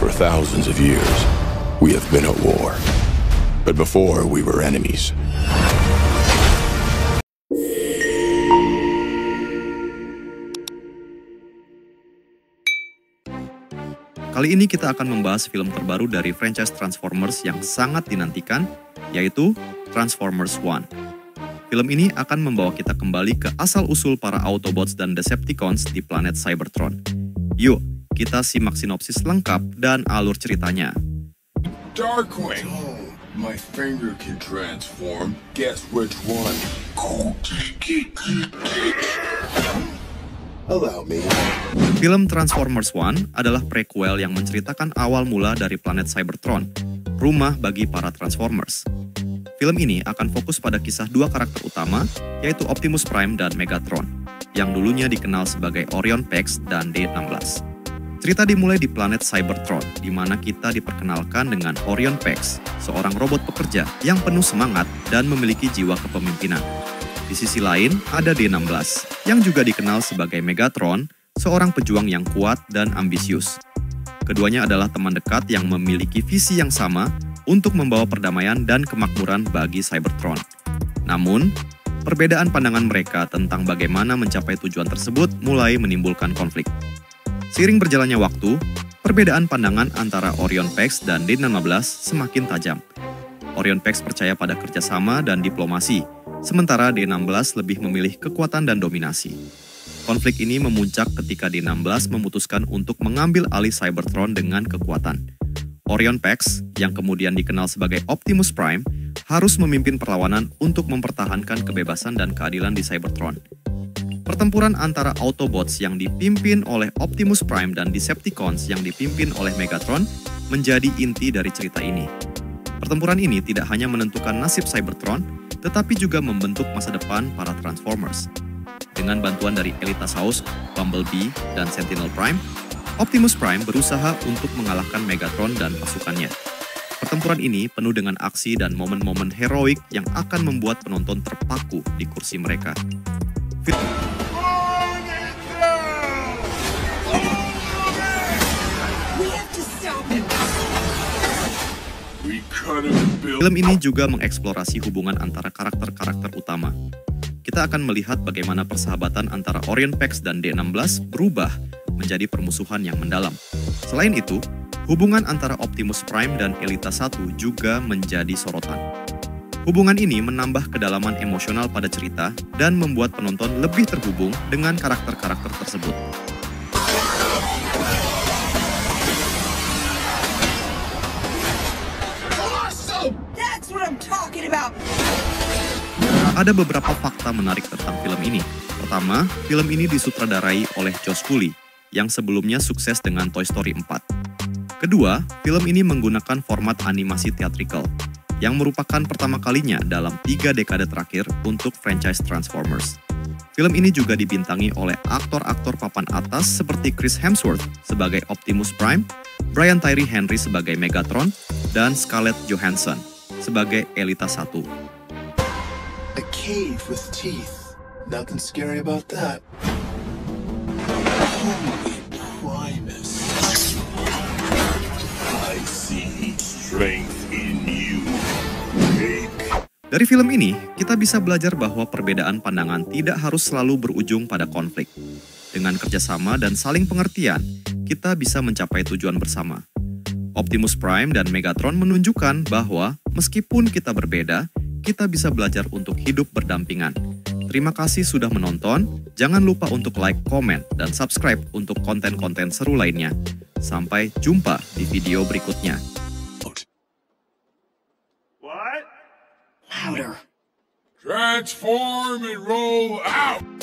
For thousands of years, we have been at war. But before, we were enemies. Kali ini kita akan membahas film terbaru dari franchise Transformers yang sangat dinantikan, yaitu Transformers One. Film ini akan membawa kita kembali ke asal-usul para Autobots dan Decepticons di planet Cybertron. Yuk, kita simak sinopsis lengkap dan alur ceritanya. Darkwing! My finger can transform. Guess which one? Allow me. Film Transformers One adalah prequel yang menceritakan awal mula dari planet Cybertron, rumah bagi para Transformers. Film ini akan fokus pada kisah dua karakter utama, yaitu Optimus Prime dan Megatron, yang dulunya dikenal sebagai Orion Pax dan D-16. Cerita dimulai di planet Cybertron, di mana kita diperkenalkan dengan Orion Pax, seorang robot pekerja yang penuh semangat dan memiliki jiwa kepemimpinan. Di sisi lain, ada D-16, yang juga dikenal sebagai Megatron, seorang pejuang yang kuat dan ambisius. Keduanya adalah teman dekat yang memiliki visi yang sama untuk membawa perdamaian dan kemakmuran bagi Cybertron. Namun, perbedaan pandangan mereka tentang bagaimana mencapai tujuan tersebut mulai menimbulkan konflik. Seiring berjalannya waktu, perbedaan pandangan antara Orion Pax dan D-16 semakin tajam. Orion Pax percaya pada kerjasama dan diplomasi, sementara D-16 lebih memilih kekuatan dan dominasi. Konflik ini memuncak ketika D-16 memutuskan untuk mengambil alih Cybertron dengan kekuatan. Orion Pax, yang kemudian dikenal sebagai Optimus Prime, harus memimpin perlawanan untuk mempertahankan kebebasan dan keadilan di Cybertron. Pertempuran antara Autobots yang dipimpin oleh Optimus Prime dan Decepticons yang dipimpin oleh Megatron menjadi inti dari cerita ini. Pertempuran ini tidak hanya menentukan nasib Cybertron, tetapi juga membentuk masa depan para Transformers. Dengan bantuan dari Elitasaurus, Bumblebee, dan Sentinel Prime, Optimus Prime berusaha untuk mengalahkan Megatron dan pasukannya. Pertempuran ini penuh dengan aksi dan momen-momen heroik yang akan membuat penonton terpaku di kursi mereka. Film ini juga mengeksplorasi hubungan antara karakter-karakter utama. Kita akan melihat bagaimana persahabatan antara Orion Pax dan D-16 berubah menjadi permusuhan yang mendalam. Selain itu, hubungan antara Optimus Prime dan Elita 1 juga menjadi sorotan. Hubungan ini menambah kedalaman emosional pada cerita dan membuat penonton lebih terhubung dengan karakter-karakter tersebut. Ada beberapa fakta menarik tentang film ini. Pertama, film ini disutradarai oleh Josh Cooley, yang sebelumnya sukses dengan Toy Story 4. Kedua, film ini menggunakan format animasi theatrical, yang merupakan pertama kalinya dalam 3 dekade terakhir untuk franchise Transformers. Film ini juga dibintangi oleh aktor-aktor papan atas seperti Chris Hemsworth sebagai Optimus Prime, Brian Tyree Henry sebagai Megatron, dan Scarlett Johansson sebagai Elita 1. A cave with teeth. Nothing scary about that. Holy Primus. I see strength in you. Dari film ini, kita bisa belajar bahwa perbedaan pandangan tidak harus selalu berujung pada konflik. Dengan kerjasama dan saling pengertian, kita bisa mencapai tujuan bersama. Optimus Prime dan Megatron menunjukkan bahwa meskipun kita berbeda, kita bisa belajar untuk hidup berdampingan. Terima kasih sudah menonton, jangan lupa untuk like, komen, dan subscribe untuk konten-konten seru lainnya. Sampai jumpa di video berikutnya. What? Louder. Transform and roll out!